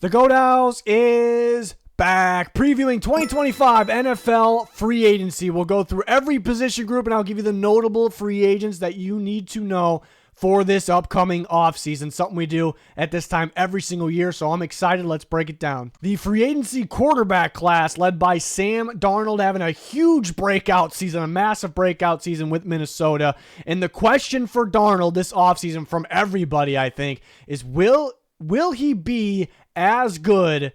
The Goat House is back, previewing 2025 NFL free agency. We'll go through every position group, and I'll give you the notable free agents that you need to know for this upcoming offseason, something we do at this time every single year, so I'm excited. Let's break it down. The free agency quarterback class led by Sam Darnold having a huge breakout season, a massive breakout season with Minnesota. And the question for Darnold this offseason from everybody, I think, is will he be as good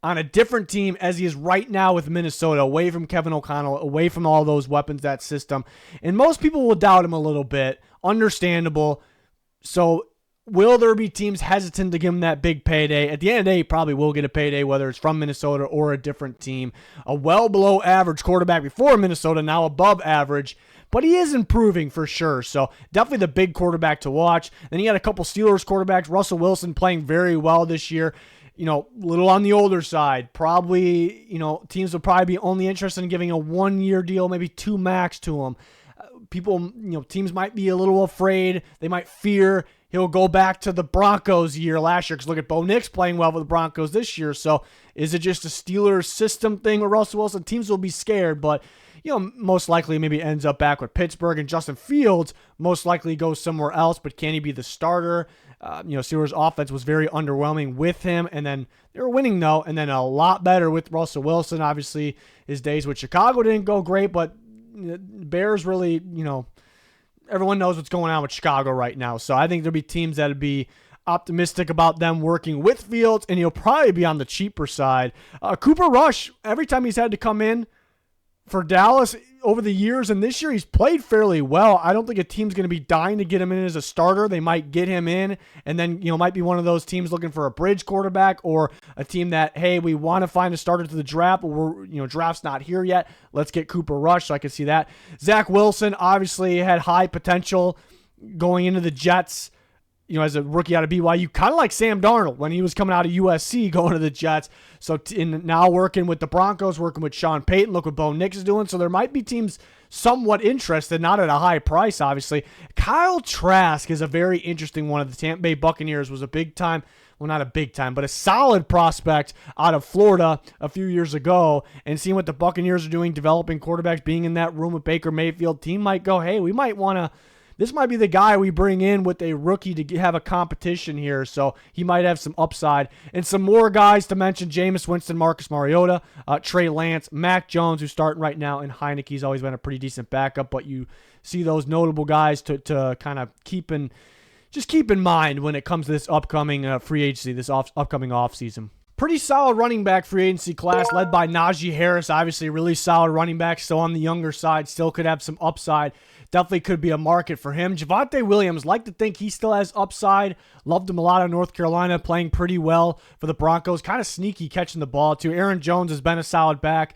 on a different team as he is right now with Minnesota, away from Kevin O'Connell, away from all those weapons, that system? And most people will doubt him a little bit. Understandable. So will there be teams hesitant to give him that big payday? At the end of the day, he probably will get a payday, whether it's from Minnesota or a different team. A well below average quarterback before Minnesota, now above average. But he is improving for sure. So definitely the big quarterback to watch. Then you got a couple Steelers quarterbacks. Russell Wilson playing very well this year. Little on the older side. Probably, teams will probably be only interested in giving a 1-year deal, maybe 2 max to him. Teams might be a little afraid. They might fear he'll go back to the Broncos year last year, because look at Bo Nix playing well with the Broncos this year. So is it just a Steelers system thing with Russell Wilson? Teams will be scared, but most likely maybe ends up back with Pittsburgh, and Justin Fields most likely goes somewhere else, but can he be the starter? Steelers offense was very underwhelming with him, and then they were winning though, and then a lot better with Russell Wilson. Obviously, his days with Chicago didn't go great, but Bears really, everyone knows what's going on with Chicago right now. So I think there'll be teams that'll be optimistic about them working with Fields, and he'll probably be on the cheaper side. Cooper Rush, every time he's had to come in for Dallas over the years, and this year he's played fairly well. I don't think a team's going to be dying to get him in as a starter. They might get him in, and then might be one of those teams looking for a bridge quarterback, or a team that, hey, we want to find a starter to the draft, but we're draft's not here yet. Let's get Cooper Rush. So I can see that. Zach Wilson obviously had high potential going into the Jets. As a rookie out of BYU, kind of like Sam Darnold when he was coming out of USC going to the Jets. So now working with the Broncos, working with Sean Payton. Look what Bo Nix is doing. So there might be teams somewhat interested, not at a high price, obviously. Kyle Trask is a very interesting one of the Tampa Bay Buccaneers. Was a big time, well, not a big time, but a solid prospect out of Florida a few years ago. And seeing what the Buccaneers are doing, developing quarterbacks, being in that room with Baker Mayfield, team might go, hey, we might want to. This might be the guy we bring in with a rookie to have a competition here, so he might have some upside. And some more guys to mention: Jameis Winston, Marcus Mariota, Trey Lance, Mac Jones, who's starting right now, and Heineke's always been a pretty decent backup, but you see those notable guys to kind of keep in mind when it comes to this upcoming free agency, this upcoming offseason. Pretty solid running back free agency class led by Najee Harris. Obviously, a really solid running back, still on the younger side, still could have some upside. Definitely could be a market for him. Javonte Williams, like to think he still has upside. Loved him a lot in North Carolina, playing pretty well for the Broncos. Kind of sneaky catching the ball, too. Aaron Jones has been a solid back.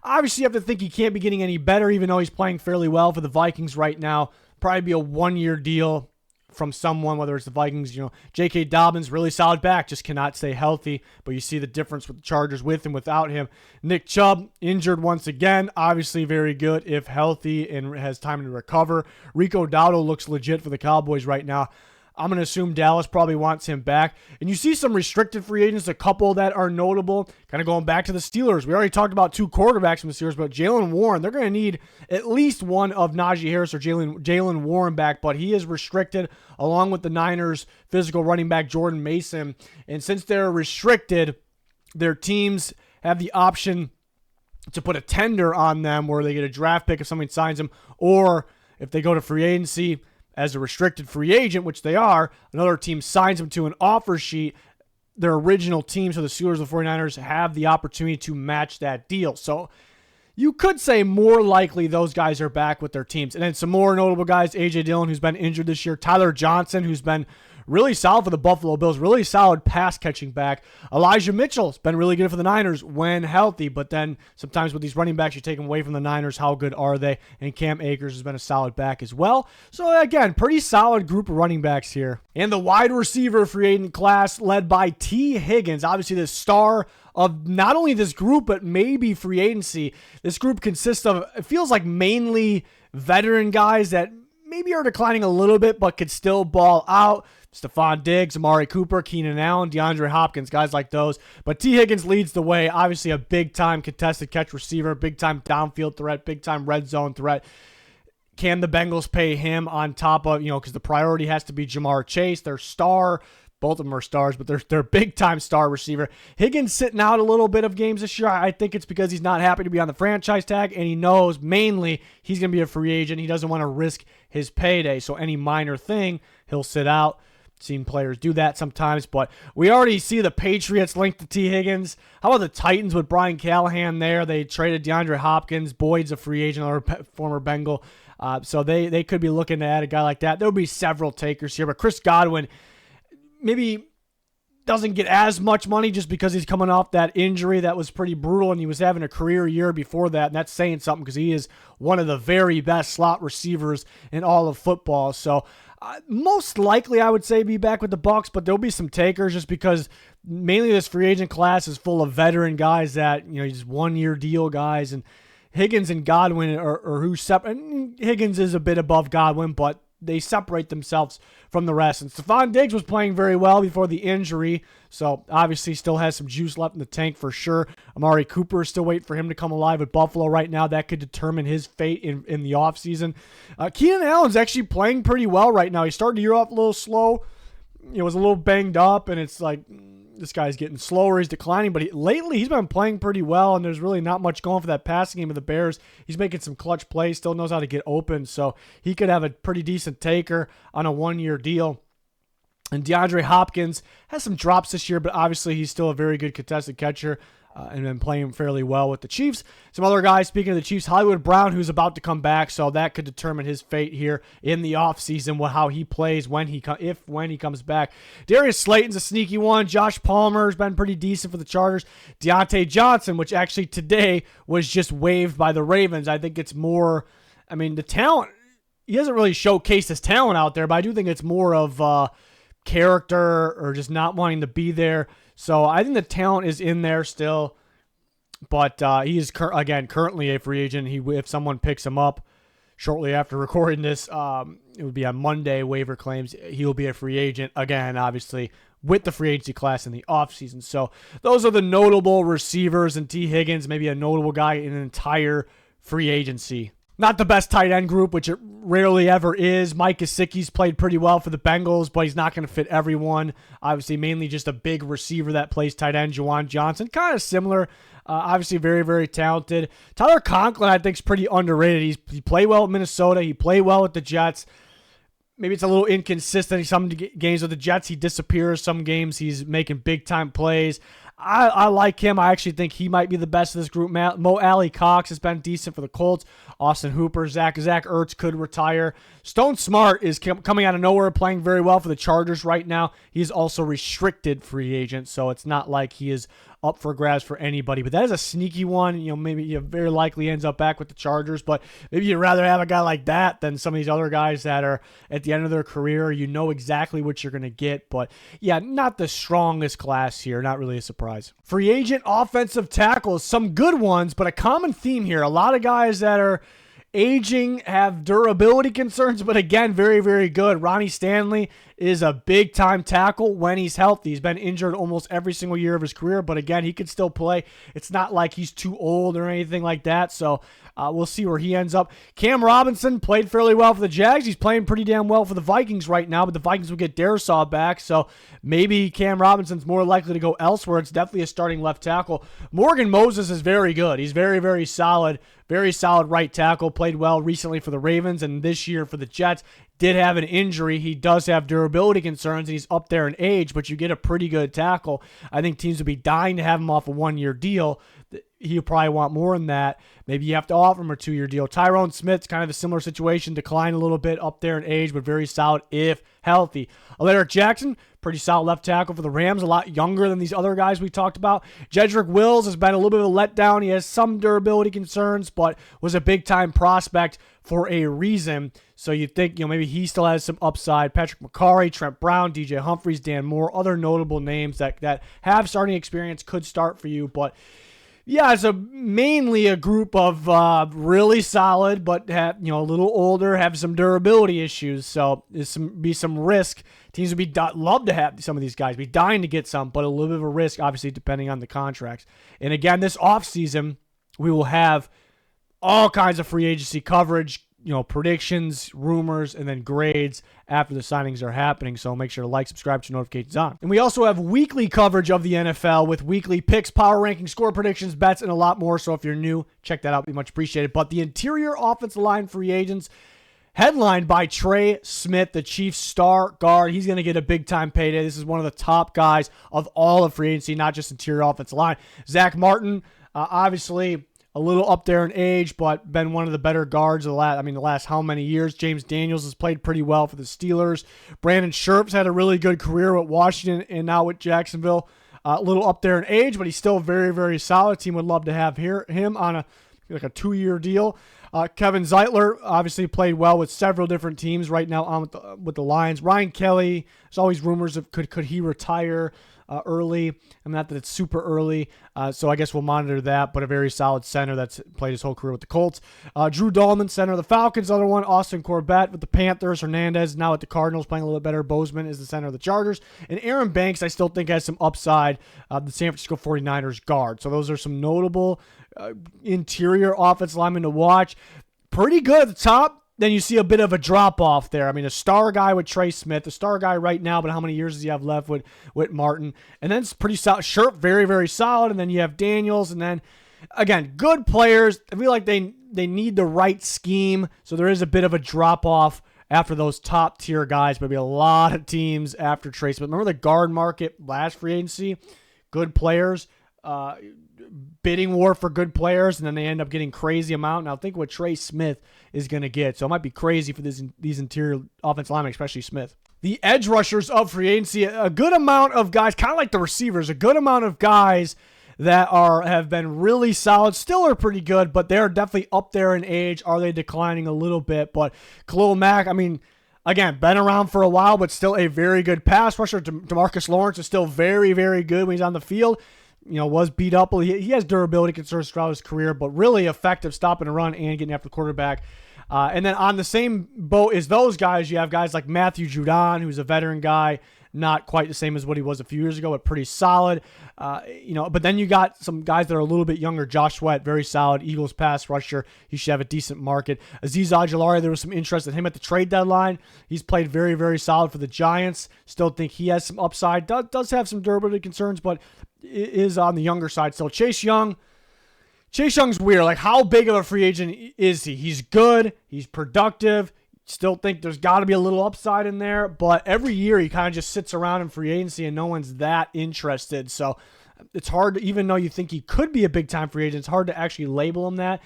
Obviously, you have to think he can't be getting any better, even though he's playing fairly well for the Vikings right now. Probably be a 1-year deal from someone, whether it's the Vikings. J.K. Dobbins, really solid back, just cannot stay healthy, but you see the difference with the Chargers with and without him. Nick Chubb, injured once again, obviously very good if healthy and has time to recover. Rico Dowdle looks legit for the Cowboys right now. I'm going to assume Dallas probably wants him back. And you see some restricted free agents, a couple that are notable. Kind of going back to the Steelers. We already talked about 2 quarterbacks from the Steelers, but Jaylen Warren, they're going to need at least one of Najee Harris or Jaylen Warren back, but he is restricted along with the Niners' physical running back Jordan Mason. And since they're restricted, their teams have the option to put a tender on them where they get a draft pick if somebody signs them, or if they go to free agency as a restricted free agent, which they are, another team signs them to an offer sheet. Their original team, so the Steelers and the 49ers, have the opportunity to match that deal. So you could say more likely those guys are back with their teams. And then some more notable guys: A.J. Dillon, who's been injured this year; Tyler Johnson, who's been really solid for the Buffalo Bills, really solid pass-catching back. Elijah Mitchell's been really good for the Niners when healthy, but then sometimes with these running backs, you take them away from the Niners. How good are they? And Cam Akers has been a solid back as well. So again, pretty solid group of running backs here. And the wide receiver free agent class led by T. Higgins, obviously the star of not only this group, but maybe free agency. This group consists of, it feels like, mainly veteran guys that maybe are declining a little bit, but could still ball out. Stephon Diggs, Amari Cooper, Keenan Allen, DeAndre Hopkins, guys like those. But T. Higgins leads the way. Obviously a big-time contested catch receiver, big-time downfield threat, big-time red zone threat. Can the Bengals pay him on top of, because the priority has to be Jamar Chase, their star. Both of them are stars, but they're big-time star receiver. Higgins sitting out a little bit of games this year. I think it's because he's not happy to be on the franchise tag, and he knows mainly he's going to be a free agent. He doesn't want to risk his payday, so any minor thing, he'll sit out. Seen players do that sometimes, but we already see the Patriots linked to T. Higgins. How about the Titans with Brian Callahan there? They traded DeAndre Hopkins. Boyd's a free agent or former Bengal, so they could be looking to add a guy like that. There will be several takers here, but Chris Godwin maybe doesn't get as much money just because he's coming off that injury that was pretty brutal, and he was having a career year before that, and that's saying something because he is one of the very best slot receivers in all of football. So most likely I would say be back with the Bucs, but there'll be some takers just because mainly this free agent class is full of veteran guys that, just one-year deal guys, and Higgins and Godwin are who separate. Higgins is a bit above Godwin, but they separate themselves from the rest. And Stephon Diggs was playing very well before the injury, so obviously still has some juice left in the tank for sure. Amari Cooper is still waiting for him to come alive with Buffalo right now. That could determine his fate in the offseason. Keenan Allen's actually playing pretty well right now. He started the year off a little slow. He was a little banged up, and it's like this guy's getting slower. He's declining, but lately he's been playing pretty well, and there's really not much going for that passing game of the Bears. He's making some clutch plays, still knows how to get open, so he could have a pretty decent taker on a one-year deal. And DeAndre Hopkins has some drops this year, but obviously he's still a very good contested catcher and been playing fairly well with the Chiefs. Some other guys, speaking of the Chiefs, Hollywood Brown, who's about to come back, so that could determine his fate here in the offseason, how he plays when he comes back. Darius Slayton's a sneaky one. Josh Palmer's been pretty decent for the Chargers. Deontay Johnson, which actually today was just waived by the Ravens. I think it's more, the talent, he hasn't really showcased his talent out there, but I do think it's more of character or just not wanting to be there. So I think the talent is in there still, but he is currently a free agent. If someone picks him up shortly after recording this, it would be on Monday. Waiver claims he will be a free agent again, obviously with the free agency class in the offseason. So those are the notable receivers, and T. Higgins, maybe a notable guy in an entire free agency. Not the best tight end group, which it rarely ever is. Mike Gesicki's played pretty well for the Bengals, but he's not going to fit everyone. Obviously, mainly just a big receiver that plays tight end. Jevon Johnson, kind of similar. Obviously, very, very talented. Tyler Conklin, I think, is pretty underrated. He played well at Minnesota. He played well with the Jets. Maybe it's a little inconsistent. Some games with the Jets, he disappears. Some games, he's making big-time plays. I like him. I actually think he might be the best of this group. Mo Alley Cox has been decent for the Colts. Austin Hooper, Zach Ertz could retire. Stone Smart is coming out of nowhere, playing very well for the Chargers right now. He's also restricted free agent, so it's not like he is up for grabs for anybody. But that is a sneaky one. Maybe he very likely ends up back with the Chargers, but maybe you'd rather have a guy like that than some of these other guys that are at the end of their career. You know exactly what you're going to get, but yeah, not the strongest class here. Not really a surprise. Free agent offensive tackles, some good ones, but a common theme here. A lot of guys that are aging, have durability concerns, but again, very, very good. Ronnie Stanley is a big-time tackle when he's healthy. He's been injured almost every single year of his career, but again, he could still play. It's not like he's too old or anything like that, so we'll see where he ends up. Cam Robinson played fairly well for the Jags. He's playing pretty damn well for the Vikings right now, but the Vikings will get Darisaw back, so maybe Cam Robinson's more likely to go elsewhere. It's definitely a starting left tackle. Morgan Moses is very good. He's very, very solid. Very solid right tackle. Played well recently for the Ravens and this year for the Jets. Did have an injury. He does have durability concerns, and he's up there in age, but you get a pretty good tackle. I think teams would be dying to have him off a one-year deal. He'll probably want more than that. Maybe you have to offer him a 2-year deal. Tyrone Smith's kind of a similar situation. Decline a little bit, up there in age, but very solid if healthy. Alaric Jackson, pretty solid left tackle for the Rams, a lot younger than these other guys we talked about. Jedrick Wills has been a little bit of a letdown. He has some durability concerns, but was a big-time prospect for a reason. So you think, maybe he still has some upside. Patrick McCarry, Trent Brown, DJ Humphries, Dan Moore, other notable names that have starting experience could start for you, but Yeah, it's mainly a group of really solid, but have, a little older, have some durability issues. So there's some risk. Teams would love to have some of these guys, be dying to get some, but a little bit of a risk, obviously, depending on the contracts. And again, this offseason, we will have all kinds of free agency coverage, predictions, rumors, and then grades after the signings are happening. So make sure to like, subscribe, to notifications on. And we also have weekly coverage of the NFL with weekly picks, power rankings, score predictions, bets, and a lot more. So if you're new, check that out. It'd be much appreciated. But the interior offensive line free agents, headlined by Trey Smith, the Chiefs' star guard. He's going to get a big-time payday. This is one of the top guys of all of free agency, not just interior offensive line. Zach Martin, obviously a little up there in age, but been one of the better guards of the last how many years. James Daniels has played pretty well for the Steelers. Brandon Scherf's had a really good career with Washington and now with Jacksonville. A little up there in age, but he's still very, very solid. Team would love to have him on a 2-year deal. Kevin Zeitler obviously played well with several different teams right now on with the Lions. Ryan Kelly, there's always rumors of could he retire early. Not that it's super early, so I guess we'll monitor that, but a very solid center that's played his whole career with the Colts. Drew Dahlman, center of the Falcons, other one. Austin Corbett with the Panthers. Hernandez now at the Cardinals, playing a little bit better. Bozeman is the center of the Chargers. And Aaron Banks, I still think has some upside, the San Francisco 49ers guard. So those are some notable interior offensive linemen to watch. Pretty good at the top. Then you see a bit of a drop-off there. A star guy with Trey Smith, a star guy right now, but how many years does he have left with Martin? And then it's pretty solid. Scherf, very, very solid. And then you have Daniels. And then, again, good players. I feel like they need the right scheme. So there is a bit of a drop-off after those top-tier guys. Maybe a lot of teams after Trey Smith. Remember the guard market last free agency? Good players. Bidding war for good players, and then they end up getting crazy amount. Now think what Trey Smith is going to get. So it might be crazy for these interior offensive linemen, especially Smith. The edge rushers of free agency, a good amount of guys, kind of like the receivers, a good amount of guys that have been really solid, still are pretty good, but they're definitely up there in age. Are they declining a little bit? But Khalil Mack, again, been around for a while, but still a very good pass rusher. DeMarcus Lawrence is still very, very good when he's on the field. Was beat up. He has durability concerns throughout his career, but really effective stopping a run and getting after the quarterback. And then on the same boat as those guys, you have guys like Matthew Judon, who's a veteran guy, not quite the same as what he was a few years ago, but pretty solid. But then you got some guys that are a little bit younger. Josh Sweat, very solid Eagles pass rusher. He should have a decent market. Azeez Ojulari, there was some interest in him at the trade deadline. He's played very, very solid for the Giants. Still think he has some upside. Does have some durability concerns, but is on the younger side still. Chase Young's weird. Like, how big of a free agent is he? He's good. He's productive. Still think there's got to be a little upside in there, but every year he kind of just sits around in free agency and no one's that interested. So it's hard to, even though you think he could be a big-time free agent, it's hard to actually label him that.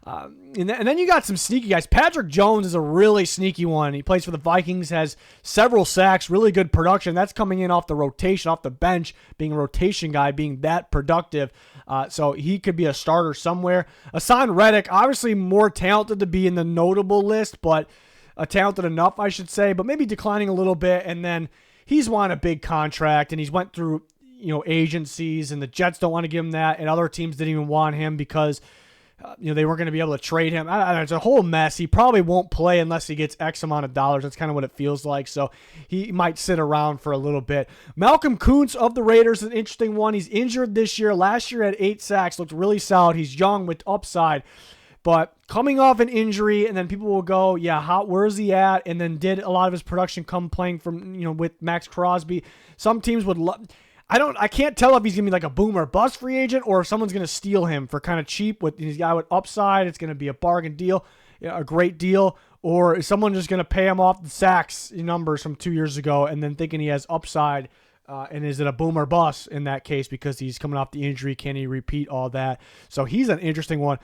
And then you got some sneaky guys. Patrick Jones is a really sneaky one. He plays for the Vikings, has several sacks, really good production. That's coming in off the rotation, off the bench, being a rotation guy, being that productive. So he could be a starter somewhere. Hassan Reddick, obviously more talented to be in the notable list, but talented enough, I should say, but maybe declining a little bit. And then he's won a big contract, and he's went through agencies, and the Jets don't want to give him that, and other teams didn't even want him because they weren't going to be able to trade him. It's a whole mess. He probably won't play unless he gets X amount of dollars. That's kind of what it feels like. So he might sit around for a little bit. Malcolm Kuntz of the Raiders is an interesting one. He's injured this year. Last year had 8 sacks. Looked really solid. He's young with upside. But coming off an injury, and then people will go, where's he at? And then did a lot of his production come playing from, with Max Crosby? Some teams would love. I can't tell if he's going to be like a boom or bust free agent or if someone's going to steal him for kind of cheap with his guy with upside. It's going to be a bargain deal, a great deal, or is someone just going to pay him off the sacks numbers from 2 years ago and then thinking he has upside? And is it a boom or bust in that case because he's coming off the injury? Can he repeat all that? So he's an interesting one.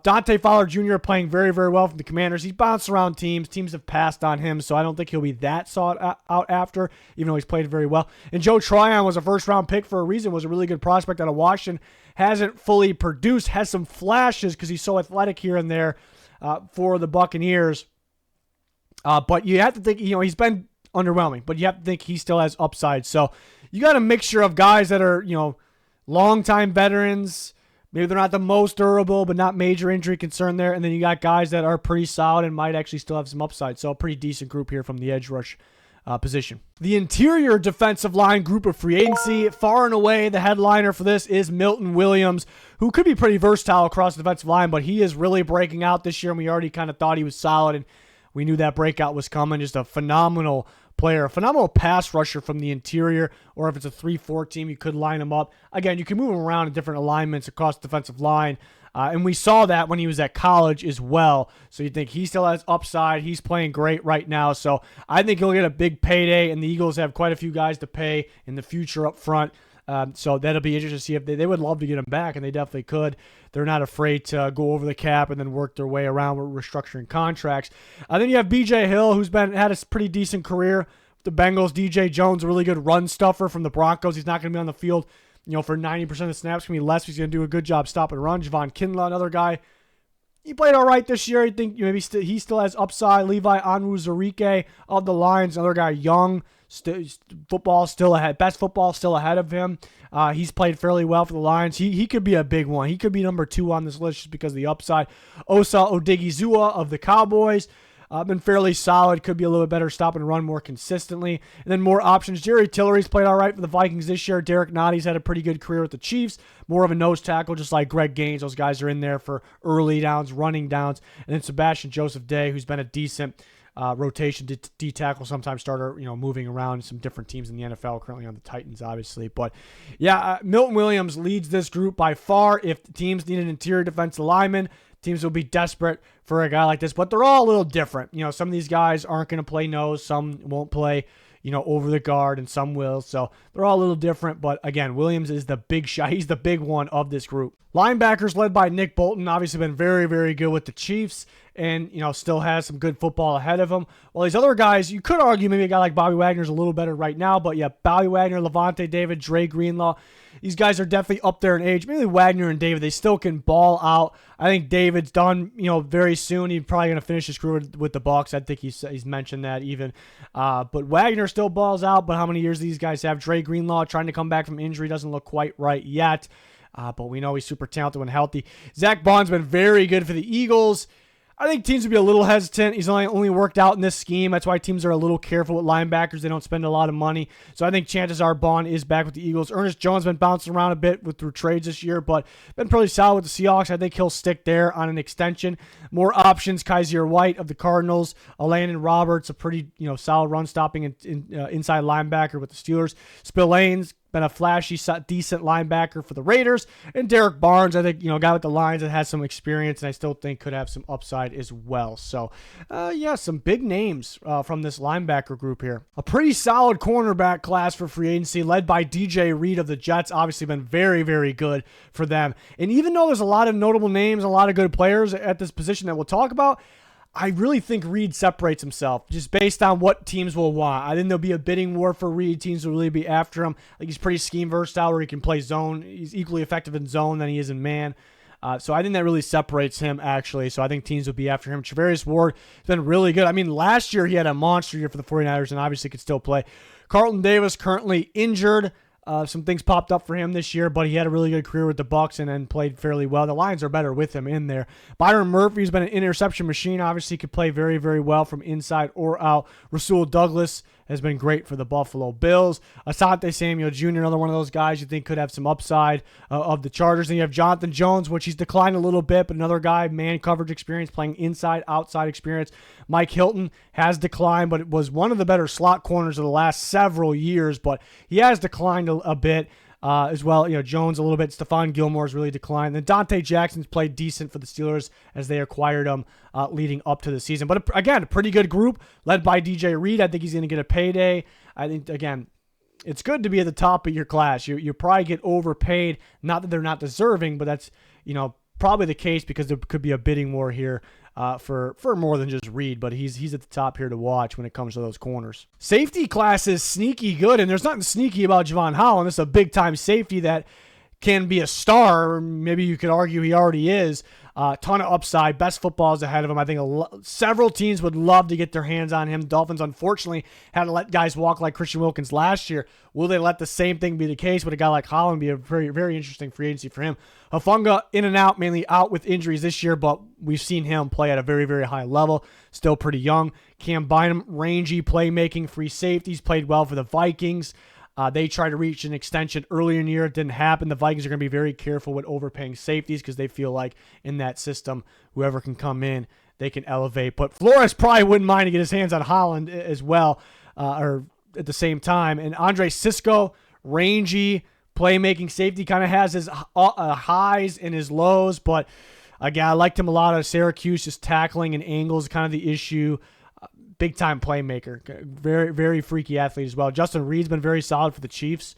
Dante Fowler Jr. playing very, very well for the Commanders. He's bounced around teams. Teams have passed on him, so I don't think he'll be that sought out after, even though he's played very well. And Joe Tryon was a first-round pick for a reason, was a really good prospect out of Washington. Hasn't fully produced, has some flashes because he's so athletic here and there for the Buccaneers. But you have to think, he's been underwhelming, but you have to think he still has upside. So you got a mixture of guys that are, longtime veterans, Maybe they're not the most durable, but not major injury concern there. And then you got guys that are pretty solid and might actually still have some upside. So a pretty decent group here from the edge rush position. The interior defensive line group of free agency, far and away the headliner for this is Milton Williams, who could be pretty versatile across the defensive line, but he is really breaking out this year, and we already kind of thought he was solid, and we knew that breakout was coming. Just a phenomenal player, a phenomenal pass rusher from the interior, or if it's a 3-4 team, you could line him up. Again, you can move him around in different alignments across the defensive line, and we saw that when he was at college as well. So you think he still has upside. He's playing great right now. So I think he'll get a big payday, and the Eagles have quite a few guys to pay in the future up front. So that'll be interesting to see if they would love to get him back, and they definitely could. They're not afraid to go over the cap and then work their way around with restructuring contracts. Then you have B.J. Hill, who's had a pretty decent career. The Bengals, D.J. Jones, a really good run stuffer from the Broncos. He's not going to be on the field, for 90% of the snaps. It's going to be less. He's going to do a good job stopping run. Jevon, another guy. He played all right this year. I think maybe he still has upside. Levi Onwuzurike of the Lions, another guy, young. Football still ahead. Best football still ahead of him. He's played fairly well for the Lions. He could be a big one. He could be number 2 on this list just because of the upside. Osa Odigizua of the Cowboys. Been fairly solid. Could be a little bit better, stop and run more consistently. And then more options. Jerry Tillery's played all right for the Vikings this year. Derek Notty's had a pretty good career with the Chiefs. More of a nose tackle, just like Greg Gaines. Those guys are in there for early downs, running downs. And then Sebastian Joseph Day, who's been a decent rotation D-tackle, sometimes starter, moving around some different teams in the NFL, currently on the Titans, obviously. But yeah, Milton Williams leads this group by far. If the teams need an interior defensive lineman, teams will be desperate for a guy like this, but they're all a little different. Some of these guys aren't going to play nose, some won't play, over the guard, and some will. So they're all a little different, but again, Williams is the big shot. He's the big one of this group. Linebackers led by Nick Bolton, obviously been very, very good with the Chiefs, and still has some good football ahead of him. Well, these other guys, you could argue maybe a guy like Bobby Wagner's a little better right now, but yeah, Bobby Wagner, Levante David, Dre Greenlaw, these guys are definitely up there in age. Maybe Wagner and David, they still can ball out. I think David's done, very soon. He's probably going to finish his career with the Bucs. I think he's mentioned that even. But Wagner still balls out, but how many years these guys have? Dre Greenlaw trying to come back from injury, doesn't look quite right yet. But we know he's super talented when healthy. Zach Bond's been very good for the Eagles. I think teams would be a little hesitant. He's only worked out in this scheme. That's why teams are a little careful with linebackers. They don't spend a lot of money. So I think chances are Bond is back with the Eagles. Ernest Jones been bouncing around a bit through trades this year, but been pretty solid with the Seahawks. I think he'll stick there on an extension. More options, Kaiser White of the Cardinals. Landon Roberts, a pretty solid run-stopping inside linebacker with the Steelers. Spillane's been a flashy, decent linebacker for the Raiders. And Derek Barnes, I think, guy with the Lions that has some experience, and I still think could have some upside as well. So, some big names from this linebacker group here. A pretty solid cornerback class for free agency, led by DJ Reed of the Jets. Obviously been very, very good for them. And even though there's a lot of notable names, a lot of good players at this position that we'll talk about, I really think Reed separates himself just based on what teams will want. I think there'll be a bidding war for Reed. Teams will really be after him. I think he's pretty scheme versatile where he can play zone. He's equally effective in zone than he is in man. So I think that really separates him, actually. So I think teams will be after him. Charvarius Ward has been really good. I mean, last year he had a monster year for the 49ers and obviously could still play. Carlton Davis currently injured. Some things popped up for him this year, but he had a really good career with the Bucs and then played fairly well. The Lions are better with him in there. Byron Murphy's been an interception machine. Obviously, could play very, very well from inside or out. Rasul Douglas has been great for the Buffalo Bills. Asante Samuel Jr., another one of those guys you think could have some upside of the Chargers. And you have Jonathan Jones, which he's declined a little bit, but another guy, man coverage experience, playing inside, outside experience. Mike Hilton has declined, but it was one of the better slot corners of the last several years, but he has declined a bit. As well, Jones a little bit. Stephon Gilmore's really declined. Then Dante Jackson's played decent for the Steelers as they acquired him leading up to the season. But again, a pretty good group led by DJ Reed. I think he's going to get a payday. I think, again, it's good to be at the top of your class. You probably get overpaid. Not that they're not deserving, but that's probably the case because there could be a bidding war here for more than just Reed, but he's at the top here to watch when it comes to those corners. Safety class is sneaky good, and there's nothing sneaky about Jevon Holland. This is a big-time safety that can be a star. Maybe you could argue he already is. Ton of upside. Best football is ahead of him. I think several teams would love to get their hands on him. Dolphins, unfortunately, had to let guys walk like Christian Wilkins last year. Will they let the same thing be the case with a guy like Holland? Be a very, very interesting free agency for him. Hufanga in and out, mainly out with injuries this year, but we've seen him play at a very, very high level. Still pretty young. Cam Bynum, rangy playmaking, free safeties, played well for the Vikings. They tried to reach an extension earlier in the year. It didn't happen. The Vikings are going to be very careful with overpaying safeties because they feel like in that system, whoever can come in, they can elevate. But Flores probably wouldn't mind to get his hands on Holland as well, or at the same time. And Andre Sisco, rangy, playmaking safety, kind of has his highs and his lows. But again, I liked him a lot out of Syracuse. Just tackling and angles kind of the issue. Big time playmaker, very, very freaky athlete as well. Justin Reed's been very solid for the Chiefs.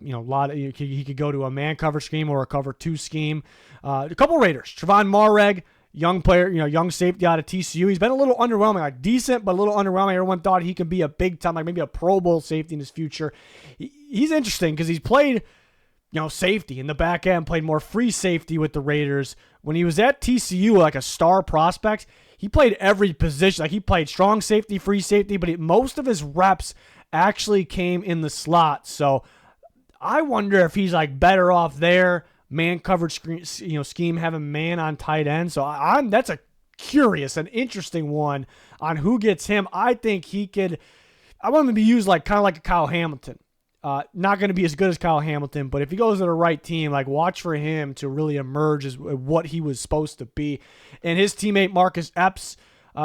He could go to a man cover scheme or a cover 2 scheme. A couple Raiders, Trevon Mareg, young player, young safety out of TCU. He's been a little underwhelming, like decent, but a little underwhelming. Everyone thought he could be a big time, like maybe a Pro Bowl safety in his future. He's interesting because he's played, safety in the back end, played more free safety with the Raiders. When he was at TCU, like a star prospect, he played every position. Like he played strong safety, free safety, but most of his reps actually came in the slot. So I wonder if he's like better off there, man coverage scheme, having man on tight end. So that's a curious and interesting one on who gets him. I think he could. I want him to be used like kind of like a Kyle Hamilton. Not going to be as good as Kyle Hamilton, but if he goes to the right team, like watch for him to really emerge as what he was supposed to be. And his teammate Marcus Epps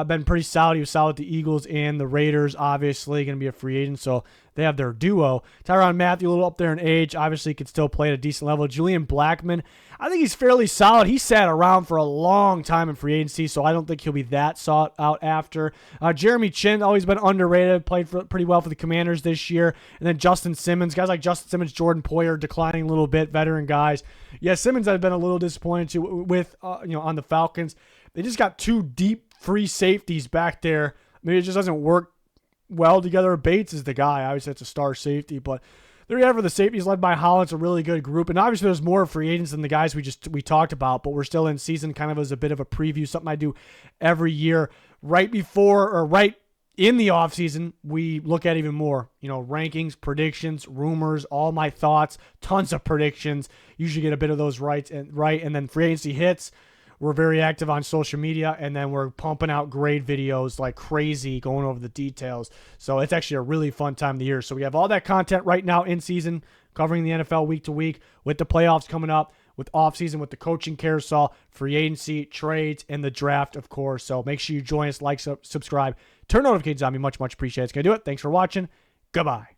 been pretty solid. He was solid with the Eagles and the Raiders, obviously going to be a free agent, so they have their duo. Tyrann Mathieu, a little up there in age, obviously could still play at a decent level. Julian Blackmon, I think he's fairly solid. He sat around for a long time in free agency, so I don't think he'll be that sought out after. Jeremy Chin, always been underrated, played pretty well for the Commanders this year. And then Justin Simmons, guys like Justin Simmons, Jordan Poyer declining a little bit, veteran guys. Yeah, Simmons I've been a little disappointed with on the Falcons. They just got 2 deep free safeties back there. Maybe it just doesn't work well together. Bates is the guy. Obviously, that's a star safety, but there you have it. The safeties led by Holland. It's a really good group, and obviously there's more free agents than the guys we talked about, but we're still in season kind of as a bit of a preview, something I do every year. Right before or right in the offseason, we look at even more, rankings, predictions, rumors, all my thoughts, tons of predictions. Usually get a bit of those right, and then free agency hits. We're very active on social media, and then we're pumping out grade videos like crazy, going over the details. So it's actually a really fun time of the year. So we have all that content right now in season, covering the NFL week to week, with the playoffs coming up, with offseason, with the coaching carousel, free agency, trades, and the draft, of course. So make sure you join us, like, subscribe, turn notifications on. Be much, much appreciated. It's going to do it. Thanks for watching. Goodbye.